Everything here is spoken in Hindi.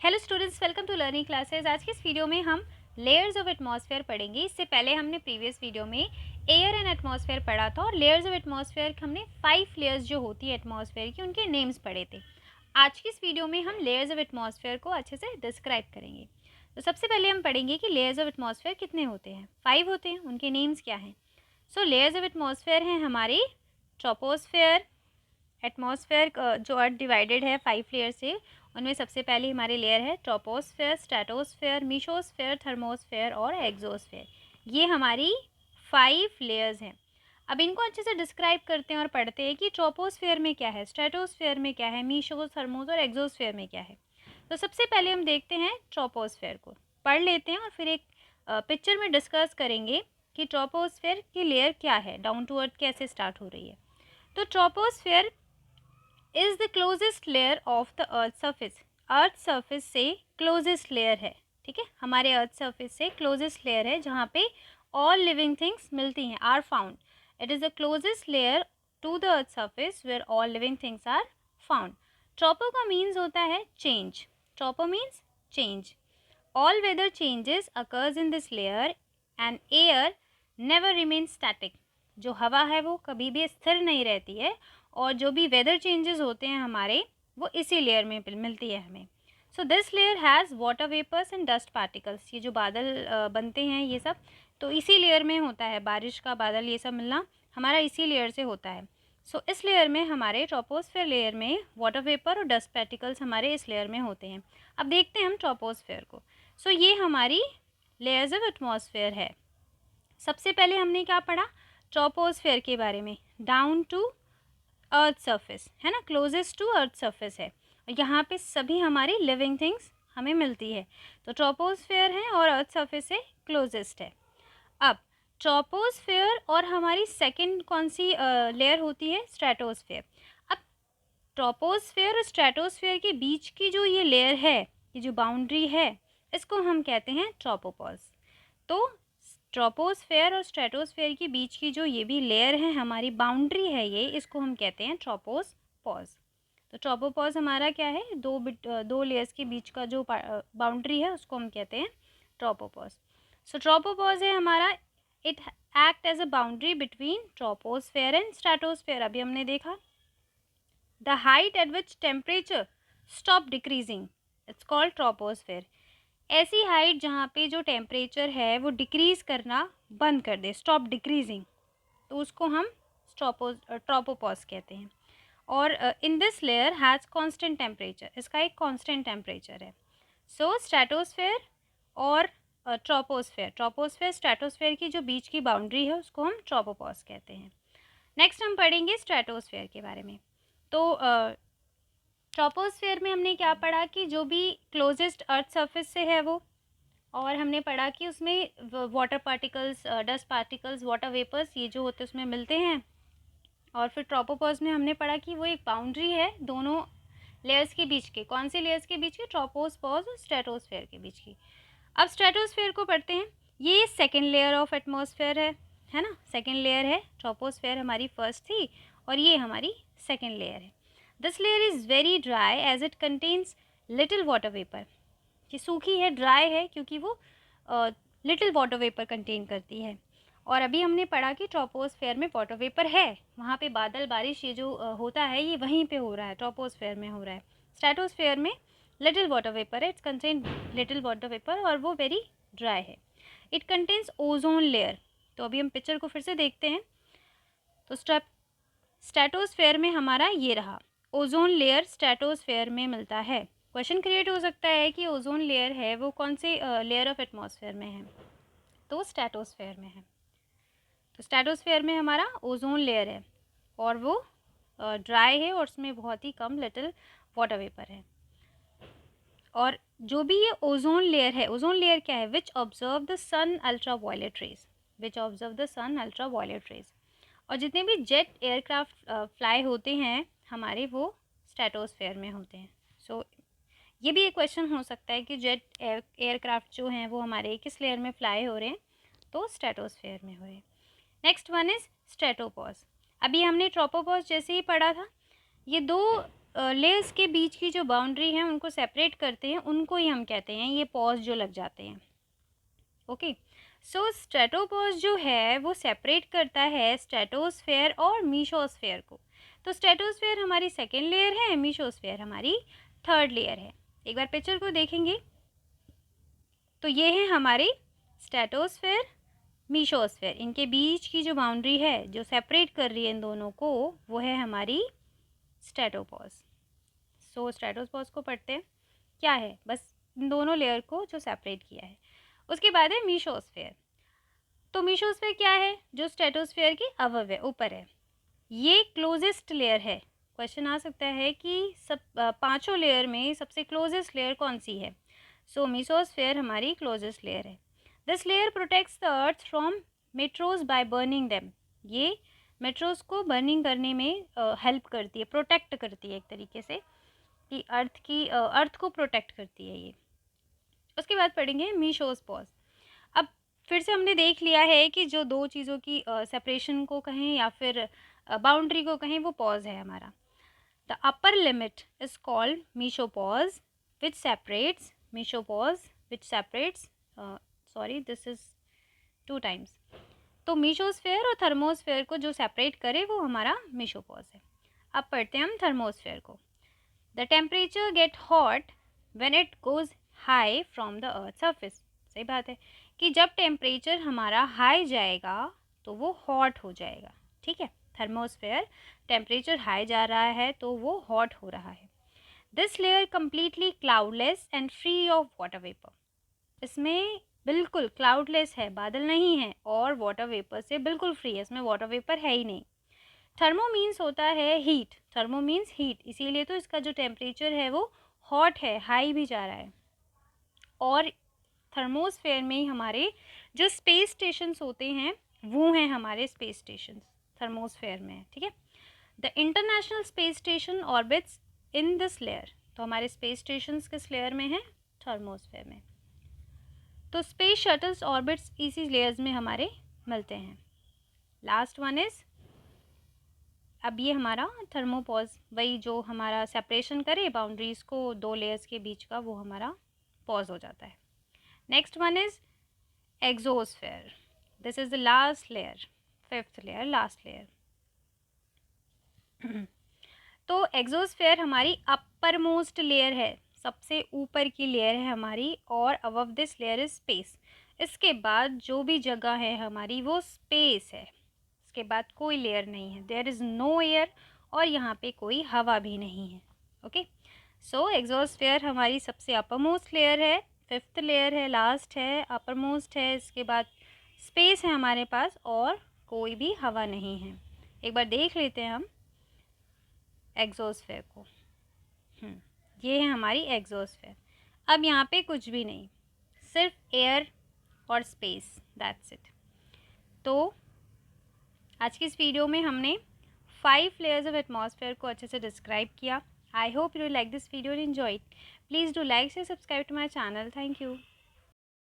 Hello students, welcome to learning classes. आज की इस वीडियो में हम लेयर्स ऑफ एटमॉस्फेयर पढ़ेंगे। इससे पहले हमने प्रीवियस वीडियो में एयर एंड एटमॉस्फेयर पढ़ा था और लेयर्स ऑफ एटमॉस्फेयर हमने 5 लेयर्स जो होती है एटमॉस्फेयर की उनके नेम्स पढ़े थे। आज की इस वीडियो में हम लेयर्स ऑफ एटमॉस्फेयर को अच्छे से डिस्क्राइब करेंगे। तो सबसे पहले हम पढ़ेंगे कि लेयर्स ऑफ एटमॉस्फेयर कितने होते हैं। 5 होते हैं, उनके नेम्स क्या हैं। सो लेयर्स ऑफ एटमॉस्फेयर हैं हमारी ट्रोपोस्फेयर। एटमॉस्फेयर जो अर्थ डिवाइडेड है 5 लेयर से, उनमें सबसे पहली हमारी लेयर है ट्रोपोस्फेयर, स्ट्रेटोस्फेयर, मीसोस्फेयर, थर्मोस्फेयर और एक्सोस्फेयर। ये हमारी 5 लेयर्स हैं। अब इनको अच्छे से डिस्क्राइब करते हैं और पढ़ते हैं कि ट्रोपोस्फेयर में क्या है, स्ट्रेटोस्फेयर में क्या है, मीसोस, थर्मोस और एक्सोस्फेयर में क्या है। तो सबसे पहले हम देखते हैं ट्रोपोस्फेयर को, पढ़ लेते हैं और फिर एक पिक्चर में डिस्कस करेंगे कि ट्रोपोस्फेयर की लेयर क्या है, डाउन टू अर्थ कैसे स्टार्ट हो रही है। तो troposphere is the closest layer of the earth surface. Earth surface से क्लोजेस्ट लेयर है, ठीक है, हमारे अर्थ सरफेस से क्लोजेस्ट लेयर है जहाँ पे ऑल लिविंग थिंग्स मिलती हैं, are found. It is the closest layer to the earth surface where all living things are found. Tropo का मीन्स होता है change. Tropo means change. All weather changes occurs in this layer and air never remain static. जो हवा है वो कभी भी स्थिर नहीं रहती है और जो भी वेदर चेंजेस होते हैं हमारे, वो इसी लेयर में मिलती है हमें। So this layer has water vapours and dust particles. ये जो बादल बनते हैं ये सब तो इसी लेयर में होता है, बारिश का बादल ये सब मिलना हमारा इसी लेयर से होता है। सो इस लेयर में, हमारे ट्रोपोस्फेयर लेयर में, वाटर वेपर और डस्ट पार्टिकल्स हमारे इस लेयर में होते हैं। अब देखते हैं हम ट्रोपोस्फेयर को। सो ये हमारी लेयर्स ऑफ एटमॉस्फेयर है। सबसे पहले हमने क्या पढ़ा ट्रोपोस्फेयर के बारे में, डाउन टू अर्थ सरफेस है ना, क्लोजेस्ट टू अर्थ सरफेस है। और यहाँ पे सभी हमारी लिविंग थिंग्स हमें मिलती है, तो ट्रोपोस्फेयर है और अर्थ सरफेस से क्लोजेस्ट है। अब ट्रोपोस्फेयर और हमारी सेकंड कौन सी लेयर होती है, स्ट्रेटोस्फेयर। अब ट्रोपोस्फेयर और स्ट्रेटोस्फेयर के बीच की जो ये लेयर है, ये जो बाउंड्री है, इसको हम कहते हैं ट्रोपोपॉज। तो ट्रोपोस्फेयर और स्ट्रेटोस्फेयर के बीच की जो ये भी लेयर है, हमारी बाउंड्री है ये, इसको हम कहते हैं ट्रोपोपॉज। तो ट्रोपोपॉज हमारा क्या है, दो लेयर्स के बीच का जो बाउंड्री है उसको हम कहते हैं ट्रोपोपॉज। सो ट्रोपोपॉज है हमारा, it act as a boundary between troposphere and stratosphere. अभी हमने देखा the height at which temperature stop decreasing, it's called troposphere. ऐसी हाइट जहाँ पे जो टेम्परेचर है वो डिक्रीज़ करना बंद कर दे, स्टॉप डिक्रीजिंग, तो उसको हम ट्रोपोपॉज कहते हैं। और इन this layer has constant temperature, इसका एक कांस्टेंट टेम्परेचर है। सो स्ट्रेटोस्फेयर और ट्रोपोस्फेयर स्ट्रेटोस्फेयर की जो बीच की बाउंड्री है उसको हम ट्रोपोपॉज कहते हैं। नेक्स्ट हम पढ़ेंगे स्ट्रेटोस्फेयर के बारे में। तो ट्रोपोस्फेयर में हमने क्या पढ़ा कि जो भी क्लोजेस्ट अर्थ सरफेस से है वो, और हमने पढ़ा कि उसमें water particles, dust particles, water vapours ये जो होते हैं उसमें मिलते हैं। और फिर ट्रोपोपॉज में हमने पढ़ा कि वो एक बाउंड्री है दोनों लेयर्स के बीच के, कौन से लेयर्स के बीच की, ट्रोपोस्फेयर और स्ट्रेटोस्फेयर के बीच की। अब स्ट्रेटोस्फेयर को पढ़ते हैं। ये सेकेंड लेयर ऑफ एटमॉस्फेयर है ना, सेकेंड लेयर है। ट्रोपोस्फेयर हमारी फर्स्ट थी और ये हमारी सेकेंड लेयर है। This layer is very dry as it contains little water vapour. ये सूखी है, ड्राई है, क्योंकि वो लिटिल वाटर वेपर कंटेन करती है। और अभी हमने पढ़ा कि ट्रोपोस्फेयर में वाटर वेपर है, वहाँ पे बादल बारिश ये जो होता है ये वहीं पे हो रहा है, ट्रोपोस्फेयर में हो रहा है। स्ट्रेटोस्फेयर में लिटिल वाटर वेपर है, it's contain little water vapour और वो वेरी ड्राई है। It contains ozone layer. तो अभी हम पिक्चर को फिर से देखते हैं। तो स्ट्रेटोस्फेयर में हमारा ये रहा, ओजोन लेयर स्ट्रेटोस्फेयर में मिलता है। क्वेश्चन क्रिएट हो सकता है कि ओजोन लेयर है वो कौन से लेयर ऑफ एटमॉस्फेयर में है, तो स्ट्रेटोस्फेयर में है। तो स्ट्रेटोस्फेयर में हमारा ओजोन लेयर है और वो ड्राई है और उसमें बहुत ही कम लिटिल वाटर वेपर है। और जो भी ये ओजोन लेयर है, ओजोन लेयर क्या है, which observe the sun ultraviolet rays, which observe the sun ultraviolet rays. और जितने भी जेट एयरक्राफ्ट फ्लाई होते हैं हमारे, वो स्ट्रेटोस्फेयर में होते हैं। सो ये भी एक क्वेश्चन हो सकता है कि जेट एयरक्राफ्ट जो हैं वो हमारे किस लेयर में फ्लाई हो रहे हैं, तो स्ट्रेटोस्फेयर में हो रहे हैं। Next one is stratopause. अभी हमने ट्रोपोपॉज जैसे ही पढ़ा था। ये दो लेयर्स के बीच की जो बाउंड्री है उनको सेपरेट करते हैं, उनको ही हम कहते हैं ये पॉज जो लग जाते हैं। ओके, सो स्ट्रेटोपॉज जो है वो सेपरेट करता है स्ट्रेटोस्फेयर और मीसोस्फेयर को। तो स्ट्रेटोस्फेयर हमारी सेकेंड लेयर है, मीसोस्फेयर हमारी थर्ड लेयर है। एक बार पिक्चर को देखेंगे तो ये है हमारी स्ट्रेटोस्फेयर, मीसोस्फेयर, इनके बीच की जो बाउंड्री है जो सेपरेट कर रही है इन दोनों को, वो है हमारी स्ट्रेटोपॉज। सो स्ट्रेटोपॉज को पढ़ते हैं, क्या है, बस इन दोनों लेयर को जो सेपरेट किया है। उसके बाद है मीसोस्फेयर। तो मीसोस्फेयर क्या है, जो स्ट्रेटोस्फेयर के अबव है, ऊपर है, ये क्लोजेस्ट लेयर है। क्वेश्चन आ सकता है कि सब पांचों लेयर में सबसे क्लोजेस्ट लेयर कौन सी है। सो मीसोस्फेयर हमारी क्लोजेस्ट लेयर है। This layer protects the earth from metros by burning them. ये मेट्रोज को बर्निंग करने में हेल्प करती है, प्रोटेक्ट करती है एक तरीके से, कि अर्थ को प्रोटेक्ट करती है ये। उसके बाद पढ़ेंगे मीसोस्पॉज। अब फिर से हमने देख लिया है कि जो दो चीज़ों की सेपरेशन को कहें या फिर बाउंड्री को कहें वो पॉज है हमारा। The upper limit is called mesopause which separates, sorry this is 2 times. तो मीसोस्फेयर और थर्मोस्फेयर को जो सेपरेट करे वो हमारा मीसोपॉज है। अब पढ़ते हैं हम थर्मोस्फेयर को। The temperature get hot when it goes high from the earth surface. सही बात है कि जब टेम्परेचर हमारा हाई जाएगा तो वो हॉट हो जाएगा। ठीक है, थर्मोस्फेयर टेम्परेचर हाई जा रहा है तो वो हॉट हो रहा है। This layer completely cloudless and free of water vapour. इसमें बिल्कुल क्लाउडलेस है, बादल नहीं है, और वाटर वेपर से बिल्कुल फ्री है, इसमें वाटर वेपर है ही नहीं। थर्मो मीन्स होता है हीट, थर्मो मीन्स हीट, इसीलिए तो इसका जो टेम्परेचर है वो हॉट है, हाई भी जा रहा है। और थर्मोस्फेयर में ही हमारे जो स्पेस स्टेशंस होते हैं वो हैं हमारे स्पेस स्टेशंस, थर्मोस्फेयर में। ठीक है, the international space station orbits in this layer. तो हमारे स्पेस स्टेशंस किस लेयर में हैं, थर्मोस्फेयर में। तो स्पेस शटल्स ऑर्बिट्स इसी लेयर्स में हमारे मिलते हैं। लास्ट वन इज, अब ये हमारा थर्मोपॉज, वही जो हमारा सेपरेशन करे बाउंड्रीज को दो लेयर्स के बीच का, वो हमारा पॉज हो जाता है। Next one is exosphere. This is the last layer, 5th layer, last layer. तो एक्सोस्फेयर हमारी अपर मोस्ट लेयर है, सबसे ऊपर की लेयर है हमारी, और above this layer is space. इसके बाद जो भी जगह है हमारी वो स्पेस है, इसके बाद कोई लेयर नहीं है, देयर इज़ नो एयर, और यहाँ पे कोई हवा भी नहीं है। ओके, सो एक्सोस्फेयर हमारी सबसे अपर मोस्ट लेयर है, 5th लेयर है, लास्ट है, अपर मोस्ट है, इसके बाद स्पेस है हमारे पास, और कोई भी हवा नहीं है। एक बार देख लेते हैं हम एक्सोस्फेयर को। ये है हमारी एक्सोस्फेयर। अब यहाँ पे कुछ भी नहीं, सिर्फ एयर और स्पेस, दैट्स इट। तो आज की इस वीडियो में हमने 5 लेयर्स ऑफ एटमॉस्फेयर को अच्छे से डिस्क्राइब किया। I hope you like this video and enjoy it. Please do like से subscribe to my channel. Thank you.